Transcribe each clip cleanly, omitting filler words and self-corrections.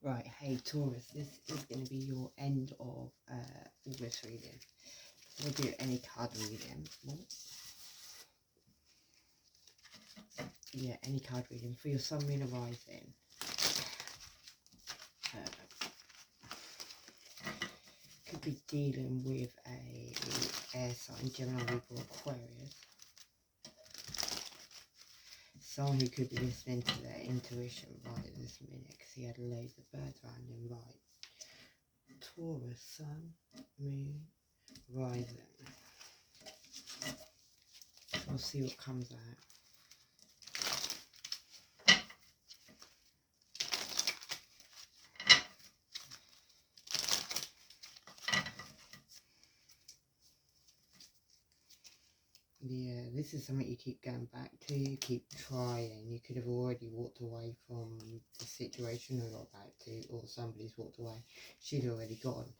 Right, hey Taurus, this is going to be your end of August reading. We'll do any card reading. Oh. Yeah, any card reading for your sun, moon, and rising. Could be dealing with a air sign, Gemini, Libra, Aquarius. Someone who could be listening to their intuition right at this minute because he had loads of birds around him. Right, Taurus, sun, moon, rising. We'll see what comes out. Yeah, this is something you keep going back to, you keep trying. You could have already walked away from the situation or got back to, or somebody's walked away. She'd already gone,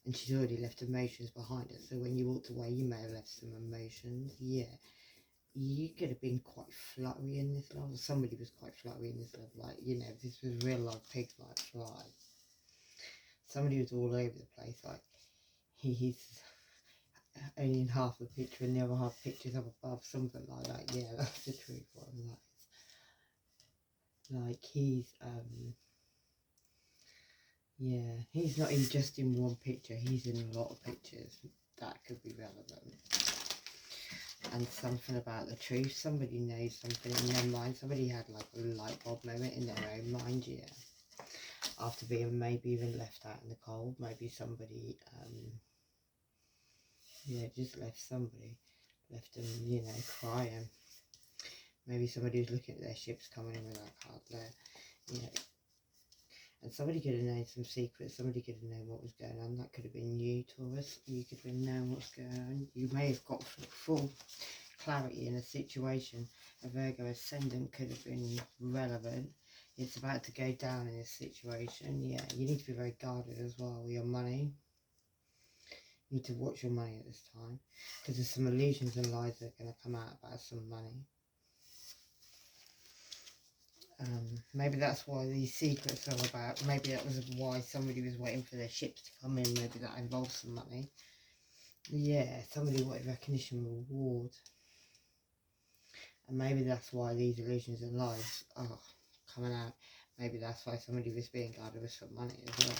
and she'd already left emotions behind her. So when you walked away, you may have left some emotions. Yeah, you could have been quite fluttery in this love, or somebody was quite fluttery in this love. Like, you know, this was real life pigs like flies. Somebody was all over the place, like, he's only in half the picture and the other half pictures up above, something like that. Yeah, that's the truth one. Like he's yeah, he's not in just in one picture, he's in a lot of pictures. That could be relevant. And something about the truth, somebody knows something in their mind, somebody had like a light bulb moment in their own mind, yeah, after being maybe even left out in the cold. Maybe somebody yeah, just left them, you know, crying. Maybe somebody was looking at their ships coming in with that card there, you know. And somebody could have known some secrets, somebody could have known what was going on. That could have been you, Taurus. You could have known what's going on. You may have got full clarity in a situation. A Virgo ascendant could have been relevant. It's about to go down in this situation. Yeah, you need to be very guarded as well with your money. You need to watch your money at this time, because there's some illusions and lies that are going to come out about some money. Maybe that's why these secrets are about. Maybe that was why somebody was waiting for their ships to come in. Maybe that involves some money. Yeah, somebody wanted recognition and reward. And maybe that's why these illusions and lies are coming out. Maybe that's why somebody was being guarded with some money as well.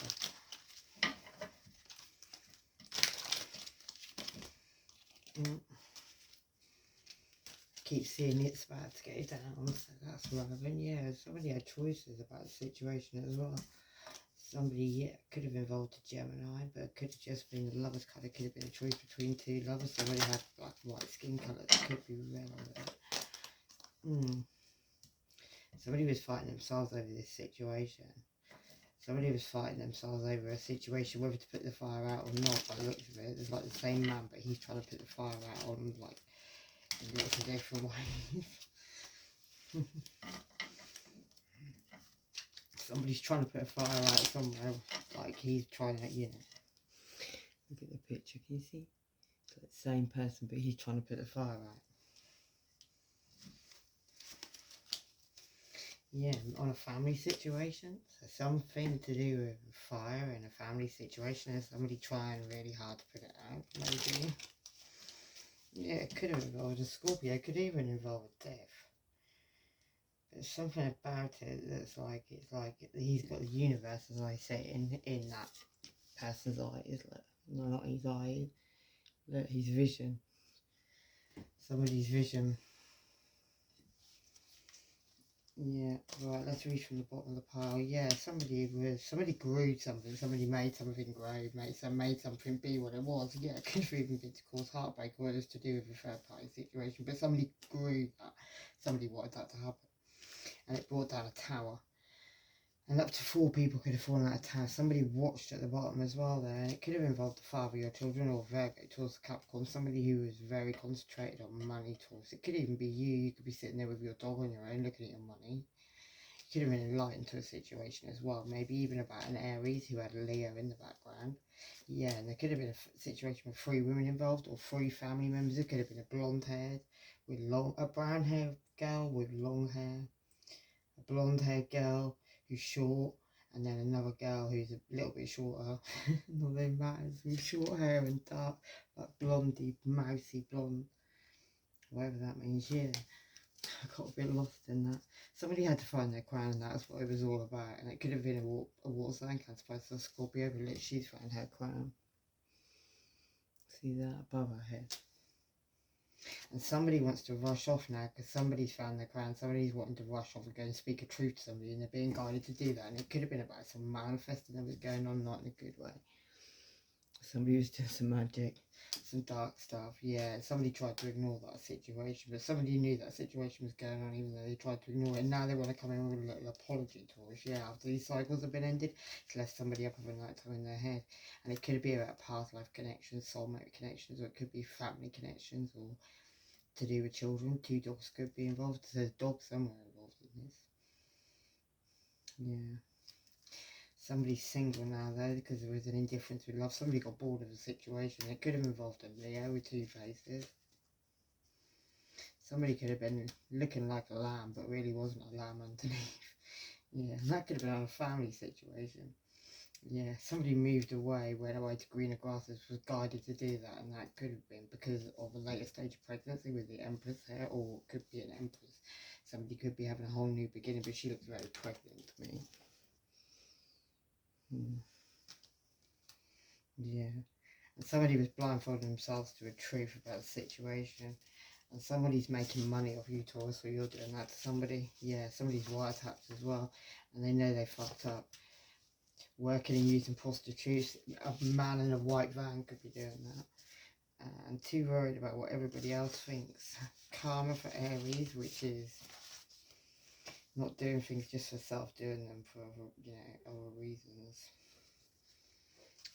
Keep seeing it's about to go down, so that's relevant. Yeah, somebody had choices about the situation as well. Somebody, yeah, could have involved a Gemini, but it could have just been the lover's card. It could have been a choice between two lovers. Somebody had black and white skin colour. That could be relevant. Somebody was fighting themselves over this situation. Somebody was fighting themselves over a situation, whether to put the fire out or not. By the looks of it, there's like the same man, but he's trying to put the fire out on like lots of different ways. Somebody's trying to put a fire out somewhere, like he's trying to, you know. Look at the picture, can you see? It's like the same person, but he's trying to put the fire out. Yeah, on a family situation. So something to do with fire in a family situation, and somebody trying really hard to put it out, maybe. Yeah, it could have involved a Scorpio, it could even involve a death. There's something about it that's like, it's like he's got the universe, as I say, in that person's eyes. Look, no, not his eyes. Look, his vision. Somebody's vision. Yeah, right, let's read from the bottom of the pile. Yeah, somebody grew something, somebody made something grow, made something be what it was. Yeah, it could have even been to cause heartbreak, or it was to do with a third party situation, but somebody grew that, somebody wanted that to happen, and it brought down a tower. And up to 4 people could have fallen out of tower. Somebody watched at the bottom as well there, and it could have involved the father of your children, or Virgo towards the Capricorn, somebody who was very concentrated on money towards. It could even be you. You could be sitting there with your dog on your own looking at your money. You could have been enlightened to a situation as well, maybe even about an Aries who had Leo in the background. Yeah, and there could have been a situation with 3 women involved, or 3 family members. It could have been a blonde-haired with a brown-haired girl with long hair, a blonde-haired girl who's short, And then another girl who's a little bit shorter, not that it matters, with short hair and dark, like blondie, mousy blonde, whatever that means, yeah. I got a bit lost in that. Somebody had to find their crown, and that's what it was all about. And it could have been a water sign, I suppose, so Scorpio, but look, she's found her crown. See that above her head. And somebody wants to rush off now because somebody's found their crown. Somebody's wanting to rush off and go and speak a truth to somebody, and they're being guided to do that. And it could have been about some manifesting that was going on, not in a good way. Somebody was doing some magic, some dark stuff. Yeah, somebody tried to ignore that situation, but somebody knew that situation was going on, even though they tried to ignore it. And now they want to come in with a little apology to us. Yeah, after these cycles have been ended, it's left somebody up over night time in their head. And it could be about past life connections, soulmate connections, or it could be family connections, or to do with children. 2 dogs could be involved. There's a dog somewhere involved in this. Yeah. Somebody's single now though because there was an indifference with love. Somebody got bored of the situation. It could have involved a Leo with 2 faces. Somebody could have been looking like a lamb but really wasn't a lamb underneath. Yeah, and that could have been on a family situation. Yeah, somebody moved away, went away to greener grasses, was guided to do that, and that could have been because of a later stage of pregnancy with the Empress here, or it could be an Empress. Somebody could be having a whole new beginning, but she looks very pregnant to me. Yeah, and somebody was blindfolding themselves to a truth about the situation, and somebody's making money off you, Taurus, or you're doing that to somebody. Yeah, somebody's wiretapped as well, and they know they fucked up. Working and using prostitutes, a man in a white van could be doing that. And too worried about what everybody else thinks. Karma for Aries, which is not doing things just for self, doing them for other reasons.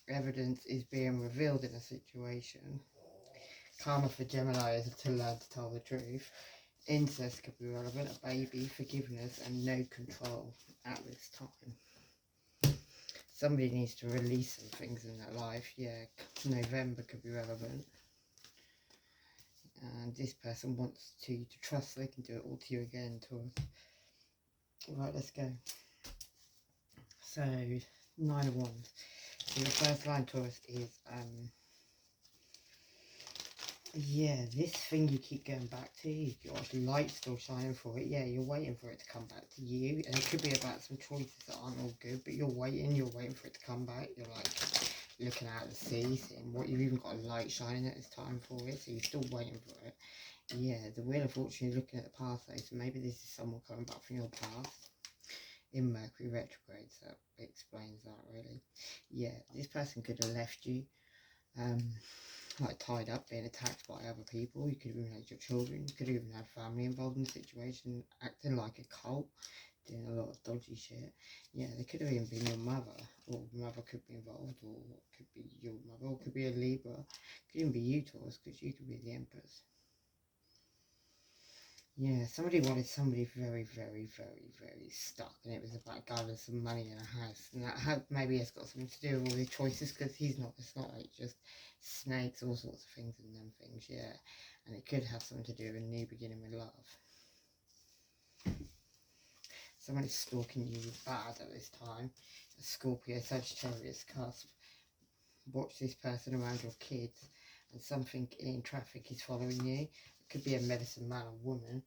Evidence is being revealed in a situation. Karma for Gemini is to learn to tell the truth. Incest could be relevant, a baby, forgiveness, and no control at this time. Somebody needs to release some things in their life. Yeah, November could be relevant. And this person wants to trust they can do it all to you again, Taurus. Right, let's go. So, 9 of Wands. So the first line, Taurus, is yeah, this thing you keep going back to, you've got light still shining for it. Yeah, you're waiting for it to come back to you, and it could be about some choices that aren't all good, but you're waiting for it to come back. You're like looking out at the sea, seeing what you've even got a light shining at this time for it, so you're still waiting for it. Yeah, the Wheel of Fortune is looking at the past though, so maybe this is someone coming back from your past in Mercury retrograde, so that explains that really. Yeah, this person could have left you like tied up, being attacked by other people. You could have even had your children, you could have even had family involved in the situation, acting like a cult, doing a lot of dodgy shit. Yeah, they could have even been your mother, or mother could be involved, or could be your mother, or could be a Libra, could even be you, Taurus, because you could be the Empress. Yeah, somebody wanted somebody very, very, very, very stuck, and it was about gathering some money in a house, and that maybe has got something to do with all the choices, because it's not like just snakes, all sorts of things and them things, yeah, and it could have something to do with a new beginning with love. Somebody's stalking you bad at this time, a Scorpio, Sagittarius cusp. Watch this person around your kids, and something in traffic is following you. It could be a medicine man or woman,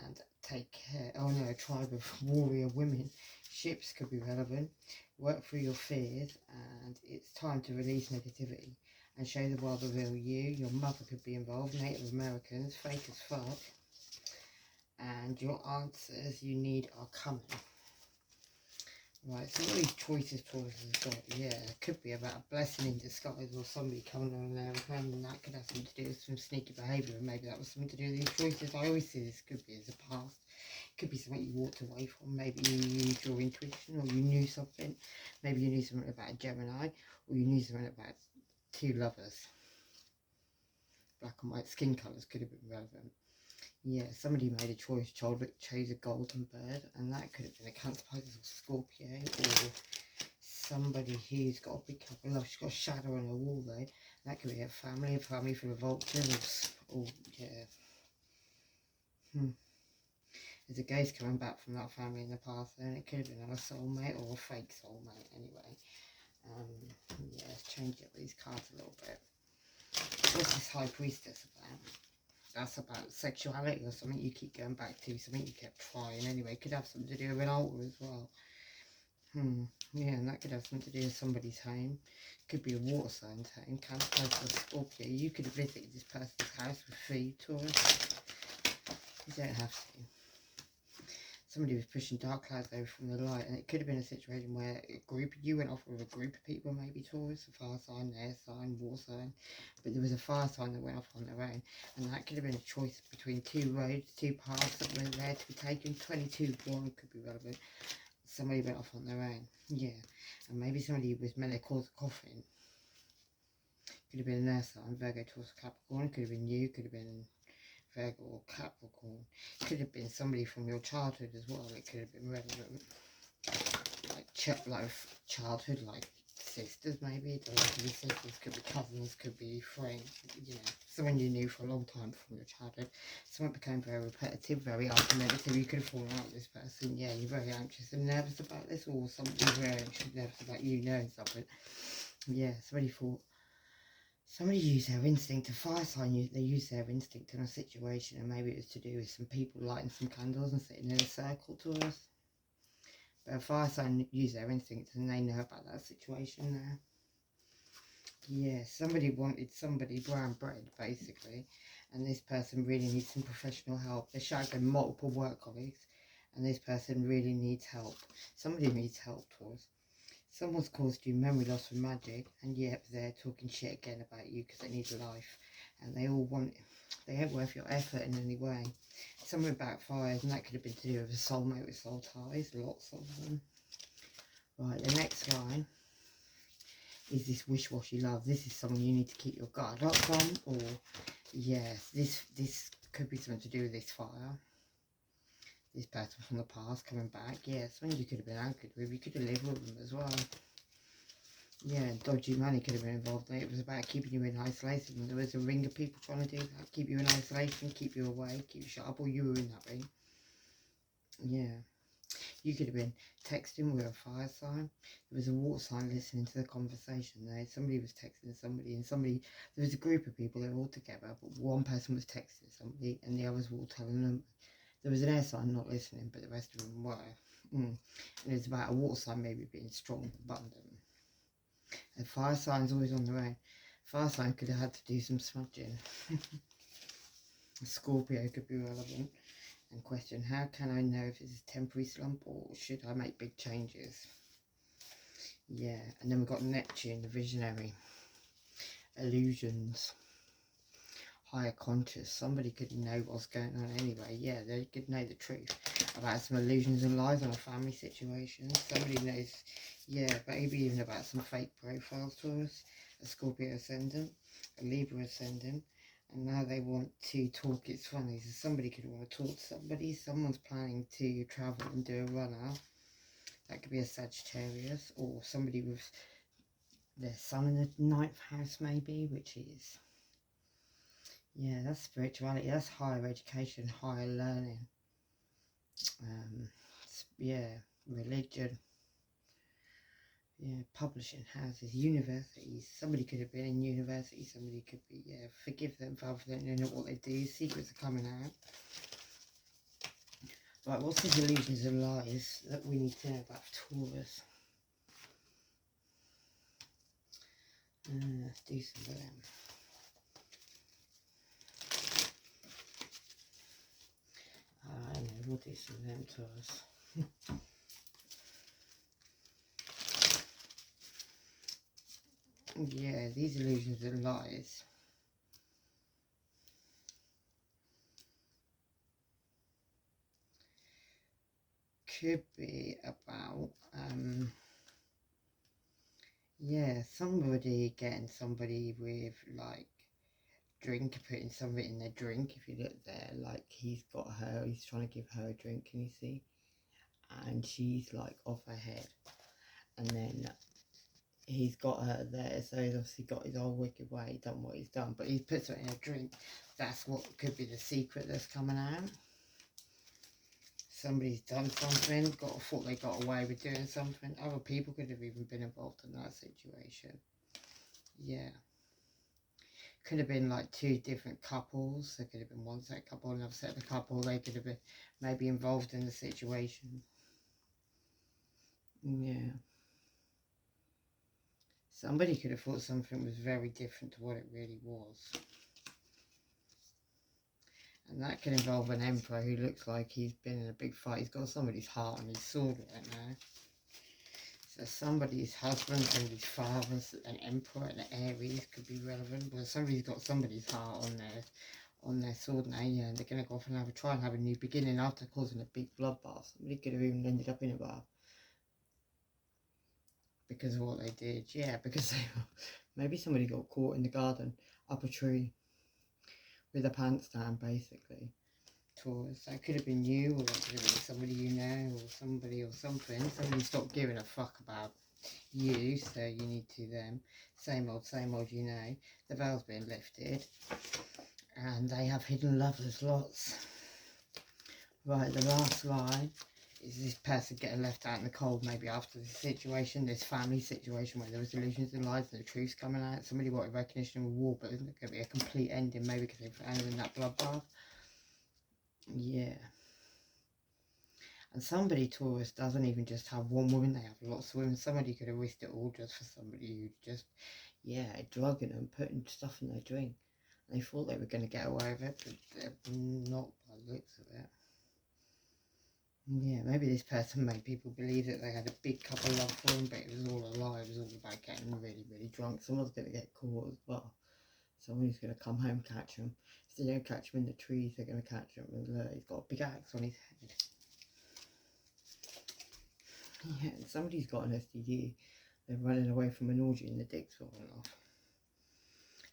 and take care. Oh no, a tribe of warrior women. Ships could be relevant. Work through your fears, and it's time to release negativity and show the world the real you. Your mother could be involved. Native Americans, fake as fuck. And your answers you need are coming. Right, so all these choices Taurus has got, yeah, it could be about a blessing in disguise, or somebody coming on there and that could have something to do with some sneaky behaviour, and maybe that was something to do with these choices. I always see this could be as a past. It could be something you walked away from. Maybe you used your intuition, or you knew something. Maybe you knew something about a Gemini, or you knew something about 2 lovers. Black and white skin colours could have been relevant. Yeah, somebody made a choice, chose a golden bird, and that could have been a Cancer, Pisces, or Scorpio, or somebody who's got a big cup of love. She's got a shadow on her wall though. That could be a family full of vultures, or yeah. There's a ghost coming back from that family in the past, and it could have been a soulmate or a fake soulmate anyway. Yeah, let's change up these cards a little bit. What's this High Priestess about? That's about sexuality or something you keep going back to, something you kept trying anyway. Could have something to do with an altar as well. Yeah, and that could have something to do with somebody's home. Could be a water sign's home. Cancer, or Scorpio. You could have visited this person's house with food, Taurus. You don't have to. Somebody was pushing dark clouds over from the light, and it could have been a situation where you went off with a group of people, maybe Taurus, a fire sign, air sign, water sign, but there was a fire sign that went off on their own, and that could have been a choice between two roads, two paths that were there to be taken. 22, one could be relevant. Somebody went off on their own, yeah, and maybe somebody was meant to cause a coffin. Could have been an air sign, Virgo, Taurus, Capricorn. Could have been you, could have been Virgo or Capricorn. Could have been somebody from your childhood as well. It could have been relevant, like childhood, like sisters maybe. It doesn't have to be sisters, could be cousins, could be friends, you know, someone you knew for a long time from your childhood. Someone became very repetitive, very argumentative. You could have fallen out with this person. Yeah, you're very anxious and nervous about this, or somebody's very anxious and nervous about you knowing something. Yeah, somebody used their instinct. A fire sign, they used their instinct in a situation, and maybe it was to do with some people lighting some candles and sitting in a circle to us. But a fire sign used their instinct, and they know about that situation now. Yeah, somebody wanted somebody brown bread, basically, and this person really needs some professional help. They're shagging multiple work colleagues, and this person really needs help. Somebody needs help, Taurus. Someone's caused you memory loss with magic, and yet they're talking shit again about you because they need life, and they ain't worth your effort in any way. Something backfires, and that could have been to do with a soulmate with soul ties, lots of them. Right, the next line is this wish-washy love. This is someone you need to keep your guard up from, or yes, this could be something to do with this fire. This person from the past coming back. Yeah, something you could have been anchored with. You could have lived with them as well. Yeah, dodgy money could have been involved. It was about keeping you in isolation. There was a ring of people trying to do that. Keep you in isolation, keep you away, keep you shut up, or you were in that ring. Yeah. You could have been texting with a fire sign. There was a water sign listening to the conversation there. Somebody was texting somebody, and there was a group of people, they were all together, but one person was texting somebody, and the others were all telling them. There was an air sign not listening, but the rest of them were. And it was about a water sign maybe being strong, abundant. And fire signs always on their own. Fire sign could have had to do some smudging. A Scorpio could be relevant. And question, how can I know if this is a temporary slump or should I make big changes? Yeah, and then we've got Neptune, the visionary. Illusions. Higher conscious. Somebody could know what's going on anyway. Yeah, they could know the truth about some illusions and lies on a family situation. Somebody knows, yeah, maybe even about some fake profiles to us. A Scorpio ascendant, a Libra ascendant, and now they want to talk. It's funny, so somebody could want to talk to somebody. Someone's planning to travel and do a runner. That could be a Sagittarius, or somebody with their sun in the 9th house maybe, which is, yeah, that's spirituality, that's higher education, higher learning. Yeah, religion. Yeah, publishing houses, universities. Somebody could have been in university, somebody could be, yeah, forgive them for they don't know what they do. Secrets are coming out. Right, what's the illusions and lies that we need to know about Taurus? Let's do some of them. I know, we'll do some of them, Taurus. Yeah, these illusions and lies. Could be about, yeah, somebody getting somebody with, like, putting something in their drink. If you look there, like, he's trying to give her a drink, can you see? And she's, like, off her head. And then he's got her there, so he's obviously got his old wicked way, done what he's done, but he's put something in a drink. That's what could be the secret that's coming out. somebody's done something, thought they got away with doing something. Other people could have even been involved in that situation. Yeah. Could have been like two different couples. There could have been one set of couple, another set of couple. They could have been maybe involved in the situation. Yeah. Somebody could have thought something was very different to what it really was. And that could involve an emperor who looks like he's been in a big fight. He's got somebody's heart on his sword right now. So somebody's husband, somebody's father, an emperor, an Aries could be relevant. Well, somebody's got somebody's heart on their sword now, yeah, and they're going to go off and try and have a new beginning after causing a big bloodbath. Somebody could have even ended up in a bath because of what they did. Yeah, because maybe somebody got caught in the garden up a tree with their pants down, basically. Taurus. That could have been you, or that could have been somebody you know, or somebody or something. Somebody stopped giving a fuck about you, so you need to them. Same old, you know. The veil's been lifted, and they have hidden lovers, lots. Right, the last line is this person getting left out in the cold, maybe after this situation, this family situation where there was illusions and lies and the truth's coming out. Somebody wanted recognition of war, but isn't it going to be a complete ending, maybe because they found in that bloodbath? Yeah. And somebody, Taurus, doesn't even just have one woman, they have lots of women. Somebody could have risked it all just for somebody who just, yeah, drugging them, putting stuff in their drink. And they thought they were going to get away with it, but they're not by the looks of it. Yeah, maybe this person made people believe that they had a big cup of love for them, but it was all a lie. It was all about getting really, really drunk. Someone's going to get caught as well. Somebody's going to come home, catch them. If they don't catch them in the trees, they're going to catch them. And look, he's got a big axe on his head. Yeah, and somebody's got an STD. They're running away from an orgy and the dick's falling off.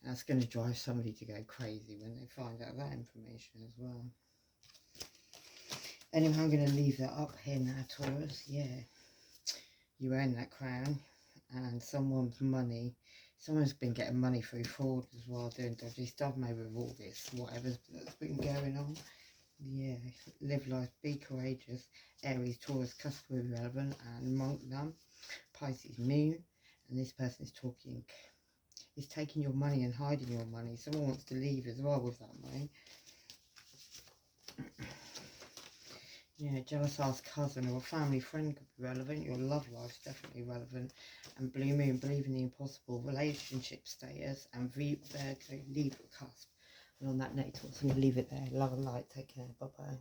That's going to drive somebody to go crazy when they find out that information as well. Anyway, I'm going to leave that up here now, Taurus. Yeah, you earn that crown, and someone's money. Someone's been getting money through fraud as well, doing dodgy stuff, maybe with all this, whatever's that's been going on. Yeah, live life, be courageous. Aries, Taurus, customer relevant, and monk them. Pisces, moon, and this person is taking your money and hiding your money. Someone wants to leave as well with that money. Yeah, jealous ass cousin or a family friend could be relevant. Your love life's definitely relevant. And blue moon, believe in the impossible, relationship status, and Virgo, Libra cusp. And on that note, I'm going to leave it there. Love and light. Take care. Bye-bye.